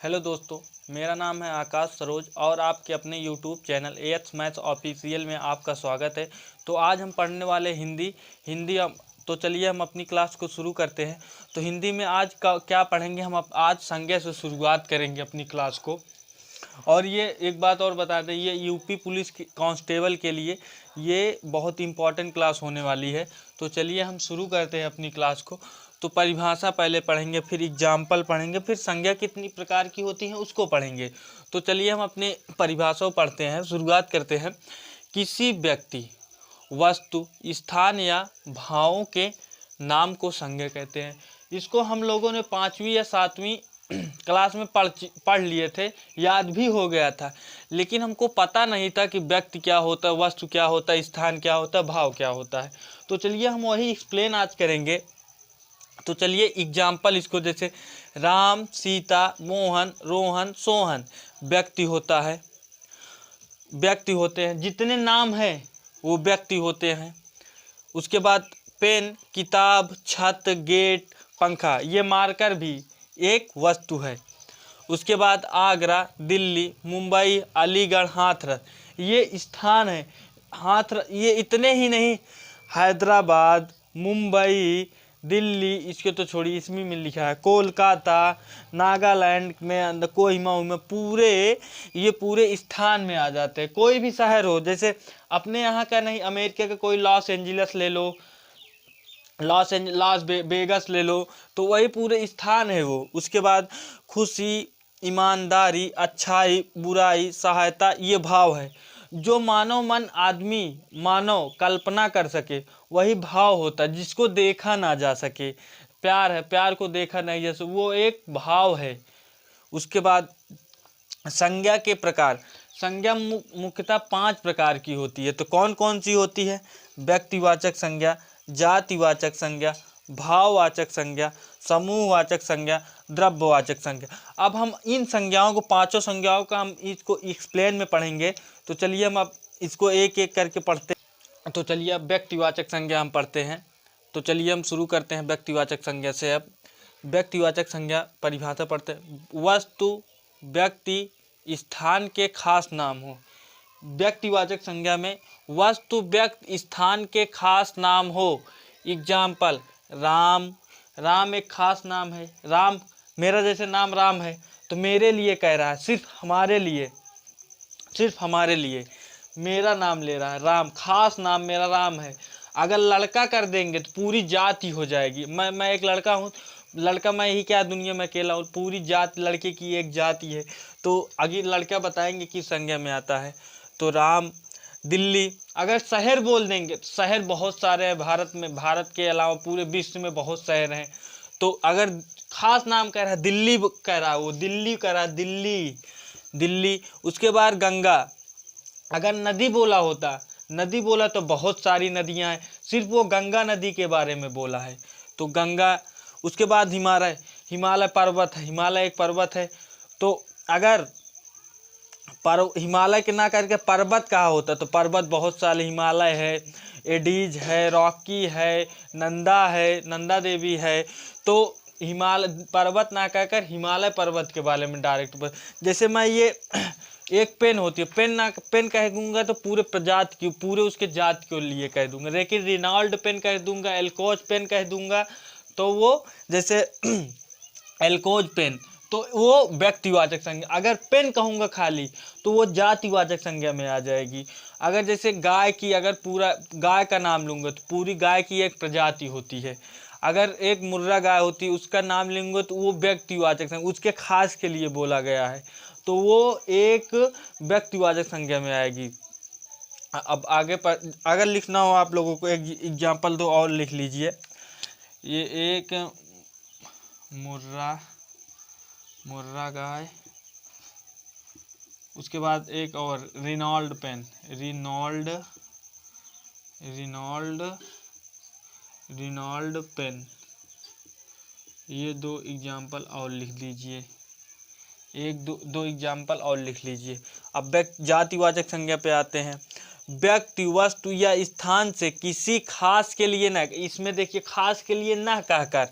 Hello दोस्तों, मेरा नाम है आकाश सरोज और आपके अपने YouTube channel ax maths official में आपका स्वागत है। तो आज हम पढ़ने वाले हिंदी तो चलिए हम अपनी क्लास को शुरू करते हैं। तो हिंदी में आज का क्या पढ़ेंगे हम आज संज्ञा से शुरुआत करेंगे अपनी क्लास को। और ये एक बात और बता दें, ये यूपी पुलिस कांस्टेबल के लिए ये बहुत इम्पॉर्टेंट क्लास होने वाली है। तो चलिए हम शुरू करते हैं अपनी क्लास को। तो परिभाषा पहले पढ़ेंगे, फिर एग्जाम्पल पढ़ेंगे, फिर संज्ञा कितनी प्रकार की होती हैं उसको पढ़ेंगे। तो चलिए हम अपने परिभाषाओं पढ़ते हैं, शुरुआत करते हैं। किसी व्यक्ति, वस्तु, स्थान या भावों के नाम को संज्ञा कहते हैं। इसको हम लोगों ने 5वीं या 7वीं क्लास में पढ़ लिए थे, याद भी हो गया था, लेकिन हमको पता नहीं था कि व्यक्ति क्या होता है, वस्तु क्या होता है, स्थान क्या होता है, भाव क्या होता है। तो चलिए हम वही एक्सप्लेन आज करेंगे। तो चलिए एग्जाम्पल इसको, जैसे राम, सीता, मोहन, रोहन, सोहन व्यक्ति होता है, व्यक्ति होते हैं। जितने नाम हैं वो व्यक्ति होते हैं। उसके बाद पेन, किताब, छत, गेट, पंखा, ये मार्कर भी एक वस्तु है। उसके बाद आगरा, दिल्ली, मुंबई, अलीगढ़, हाथरस ये स्थान है। हाथरस ये इतने ही नहीं, हैदराबाद, मुंबई, दिल्ली, इसके तो छोड़िए, इसमें में लिखा है कोलकाता, नागालैंड में, कोहिमा में, ये पूरे स्थान में आ जाते हैं। कोई भी शहर हो, जैसे अपने यहाँ का नहीं, अमेरिका का कोई लॉस एंजलिस ले लो, लॉस वेगास ले लो, तो वही पूरे स्थान है वो। उसके बाद खुशी, ईमानदारी, अच्छाई, बुराई, सहायता, ये भाव है। जो मानव कल्पना कर सके वही भाव होता है, जिसको देखा ना जा सके। प्यार है, प्यार को देखा नहीं जा सके, वो एक भाव है। उसके बाद संज्ञा के प्रकार। संज्ञा मुख्यतः 5 प्रकार की होती है। तो कौन कौन सी होती है? व्यक्तिवाचक संज्ञा, जातिवाचक संज्ञा, भाववाचक संज्ञा, समूहवाचक संज्ञा, द्रव्यवाचक संज्ञा। अब हम इन संज्ञाओं को, 5 संज्ञाओं का हम इसको एक्सप्लेन में पढ़ेंगे। तो चलिए हम अब इसको एक एक करके पढ़ते हैं। तो चलिए अब व्यक्तिवाचक संज्ञा हम पढ़ते हैं। तो चलिए हम शुरू करते हैं व्यक्तिवाचक संज्ञा से। अब व्यक्तिवाचक संज्ञा परिभाषा पढ़ते हैं। वस्तु, व्यक्ति, स्थान के खास नाम हो। व्यक्तिवाचक संज्ञा में वस्तु, व्यक्ति, स्थान के खास नाम हो। एग्जाम्पल, राम, राम एक खास नाम है। राम, मेरा जैसे नाम राम है, तो मेरे लिए कह रहा है, सिर्फ हमारे लिए मेरा नाम ले रहा है। राम खास नाम मेरा राम है। अगर लड़का कर देंगे तो पूरी जाति हो जाएगी। मैं एक लड़का हूँ, लड़का मैं ही क्या दुनिया में अकेला हूँ, पूरी जात लड़के की एक जाति है। तो आगे लड़का बताएंगे किस संज्ञा में आता है। तो राम, दिल्ली। अगर शहर बोल देंगे तो शहर बहुत सारे हैं भारत में, भारत के अलावा पूरे विश्व में बहुत शहर हैं। तो अगर खास नाम कह रहा है, दिल्ली कह रहा है, वो दिल्ली कह रहा है, दिल्ली। उसके बाद गंगा। अगर नदी बोला तो बहुत सारी नदियां हैं, सिर्फ वो गंगा नदी के बारे में बोला है, तो गंगा। उसके बाद हिमालय पर्वत है, हिमालय एक पर्वत है। तो अगर हिमालय के ना करके पर्वत कहा होता तो पर्वत बहुत सारे, हिमालय है, एडीज है, रॉकी है, नंदा देवी है। तो हिमालय पर्वत ना कहकर हिमालय पर्वत के बारे में डायरेक्ट। जैसे मैं ये एक पेन होती है, पेन कह दूंगा तो पूरे प्रजाति की, पूरे उसके जाति के लिए कह दूंगा। लेकिन रेनॉल्ड पेन कह दूंगा, एल्कोज पेन कह दूंगा, तो वो जैसे एल्कोज पेन, तो वो व्यक्तिवाचक संज्ञा। अगर पेन कहूँगा खाली तो वो जातिवाचक संज्ञा में आ जाएगी। अगर जैसे गाय की, अगर पूरा गाय का नाम लूँगा तो पूरी गाय की एक प्रजाति होती है। अगर एक मुर्रा गाय होती है, उसका नाम लेंगे तो वो व्यक्तिवाचक संज्ञा, उसके खास के लिए बोला गया है, तो वो एक व्यक्तिवाचक संज्ञा में आएगी। अब आगे पर अगर लिखना हो आप लोगों को, एक एग्जाम्पल दो और लिख लीजिए। ये एक मुर्रा गाय, उसके बाद एक और रेनॉल्ड पेन, रेनॉल्ड पेन, ये 2 एग्जाम्पल और लिख लीजिए। दो एग्जाम्पल और लिख लीजिए। अब जातिवाचक संज्ञा पे आते हैं। व्यक्ति, वस्तु या स्थान से किसी खास के लिए न, इसमें देखिए खास के लिए न कहकर,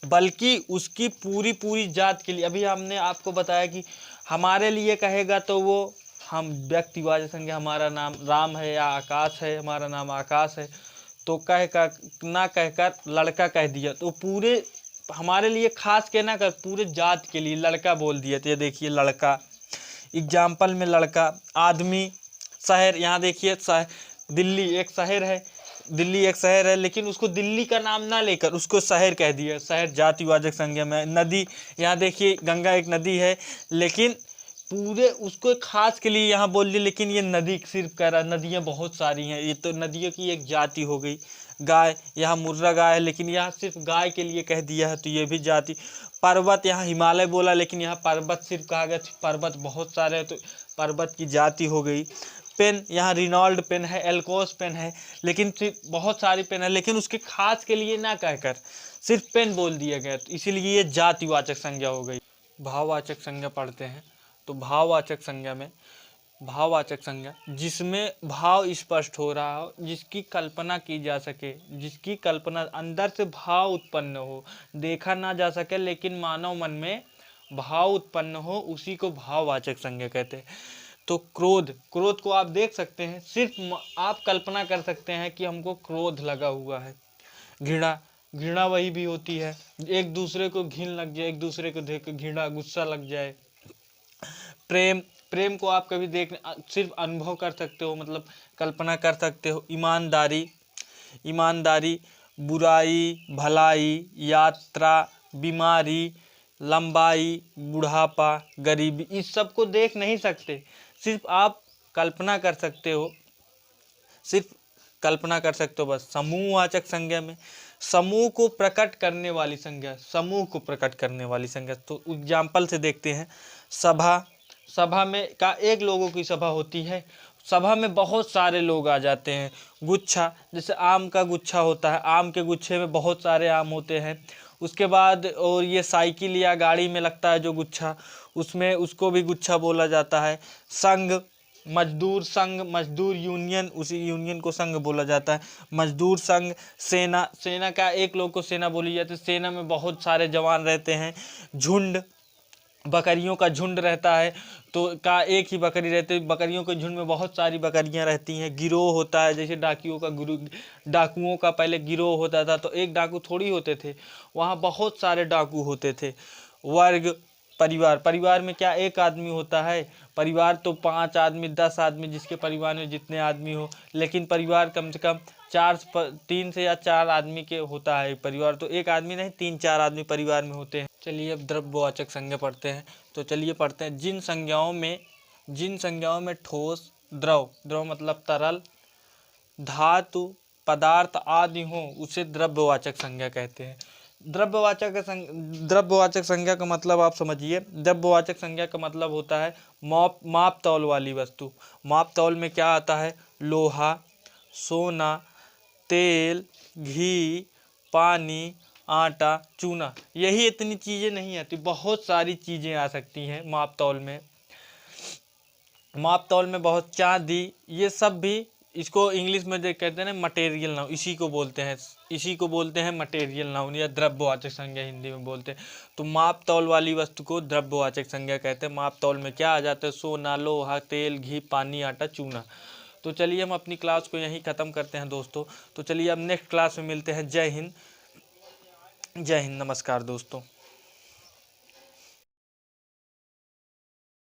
बल्कि उसकी पूरी पूरी जात के लिए। अभी हमने आपको बताया कि हमारे लिए कहेगा तो वो हम व्यक्तिवाचक संज्ञा, हमारा नाम राम है या आकाश है, हमारा नाम आकाश है, तो कहकर ना कहकर लड़का कह दिया तो पूरे हमारे लिए खास कहना कर पूरे जात के लिए लड़का बोल दिया। तो ये देखिए लड़का, एग्जाम्पल में लड़का। आदमी, शहर, यहाँ देखिए दिल्ली एक शहर है, दिल्ली एक शहर है, लेकिन उसको दिल्ली का नाम ना लेकर उसको शहर कह दिया, शहर जातिवाचक संज्ञा में। नदी, यहाँ देखिए गंगा एक नदी है, लेकिन पूरे उसको एक खास के लिए यहाँ बोल दिया, लेकिन ये नदी सिर्फ कह रहा, नदियाँ बहुत सारी हैं, ये तो नदियों की एक जाति हो गई। गाय, यहाँ मुर्रा गाय है, लेकिन यहाँ सिर्फ गाय के लिए कह दिया है, तो ये भी जाति। पर्वत, यहाँ हिमालय बोला, लेकिन यहाँ पर्वत सिर्फ कहा गया, पर्वत बहुत सारे हैं, तो पर्वत की जाति हो गई। पेन, यहाँ रिनॉल्ड पेन है, एल्कोस पेन है, लेकिन सिर्फ बहुत सारी पेन है, लेकिन उसके खास के लिए ना कहकर सिर्फ पेन बोल दिया गया, तो इसीलिए ये जातिवाचक संज्ञा हो गई। भाववाचक संज्ञा पढ़ते हैं, तो भाववाचक संज्ञा में, भाववाचक संज्ञा जिसमें भाव स्पष्ट हो रहा हो, जिसकी कल्पना की जा सके, जिसकी कल्पना अंदर से भाव उत्पन्न हो, देखा ना जा सके लेकिन मानव मन में भाव उत्पन्न हो, उसी को भाववाचक संज्ञा कहते हैं। तो क्रोध, क्रोध को आप देख सकते हैं, सिर्फ आप कल्पना कर सकते हैं कि हमको क्रोध लगा हुआ है। घृणा, घृणा वही भी होती है, एक दूसरे को घिन लग जाए, एक दूसरे को देख घृणा, गुस्सा लग जाए। प्रेम, प्रेम को आप कभी देख सिर्फ अनुभव कर सकते हो, मतलब कल्पना कर सकते हो। ईमानदारी, ईमानदारी, बुराई, भलाई, यात्रा, बीमारी, लंबाई, बुढ़ापा, गरीबी, इस सब को देख नहीं सकते, सिर्फ आप कल्पना कर सकते हो, सिर्फ कल्पना कर सकते हो बस। समूहवाचक संज्ञा में समूह को प्रकट करने वाली संज्ञा, समूह को प्रकट करने वाली संज्ञा। तो एग्जाम्पल से देखते हैं। सभा, सभा में का एक लोगों की सभा होती है, सभा में बहुत सारे लोग आ जाते हैं। गुच्छा, जैसे आम का गुच्छा होता है, आम के गुच्छे में बहुत सारे आम होते हैं। उसके बाद और ये साइकिल या गाड़ी में लगता है जो गुच्छा, उसमें उसको भी गुच्छा बोला जाता है। संघ, मजदूर संघ, मजदूर यूनियन, उसी यूनियन को संघ बोला जाता है। मजदूर संघ। सेना, सेना का एक लोग को सेना बोली जाती है, सेना में बहुत सारे जवान रहते हैं। झुंड, बकरियों का झुंड रहता है, तो का एक ही बकरी रहती है, बकरियों के झुंड में बहुत सारी बकरियां रहती हैं। गिरोह होता है, जैसे डाकुओं का डाकुओं का पहले गिरोह होता था, तो एक डाकू थोड़ी होते थे, वहाँ बहुत सारे डाकू होते थे। वर्ग, परिवार, परिवार में क्या एक आदमी होता है, परिवार तो 5 आदमी 10 आदमी, जिसके परिवार में जितने आदमी हो, लेकिन परिवार कम से कम 3 से या 4 आदमी के होता है परिवार, तो एक आदमी नहीं 3-4 आदमी परिवार में होते हैं। चलिए अब द्रव्यवाचक संज्ञा पढ़ते हैं। तो चलिए पढ़ते हैं। जिन संज्ञाओं में ठोस, द्रव, द्रव मतलब तरल, धातु, पदार्थ आदि हो, उसे द्रव्यवाचक संज्ञा कहते हैं। द्रव्यवाचक संज्ञा का मतलब आप समझिए। द्रव्यवाचक संज्ञा का मतलब होता है माप तौल वाली वस्तु। माप तौल में क्या आता है? लोहा, सोना, तेल, घी, पानी, आटा, चूना, यही इतनी चीज़ें नहीं आती, बहुत सारी चीज़ें आ सकती हैं माप तौल में। माप तौल में बहुत, चांदी, ये सब भी, इसको इंग्लिश में जो कहते हैं ना मटेरियल नाउन, इसी को बोलते हैं मटेरियल नाउन या द्रव्यवाचक संज्ञा हिंदी में बोलते हैं। तो माप तौल वाली वस्तु को द्रव्यवाचक संज्ञा कहते हैं। माप तौल में क्या आ जाता है? सोना, लोहा, तेल, घी, पानी, आटा, चूना। तो चलिए हम अपनी क्लास को यहीं ख़त्म करते हैं दोस्तों। तो चलिए अब नेक्स्ट क्लास में मिलते हैं। जय हिंद, जय हिंद, नमस्कार दोस्तों।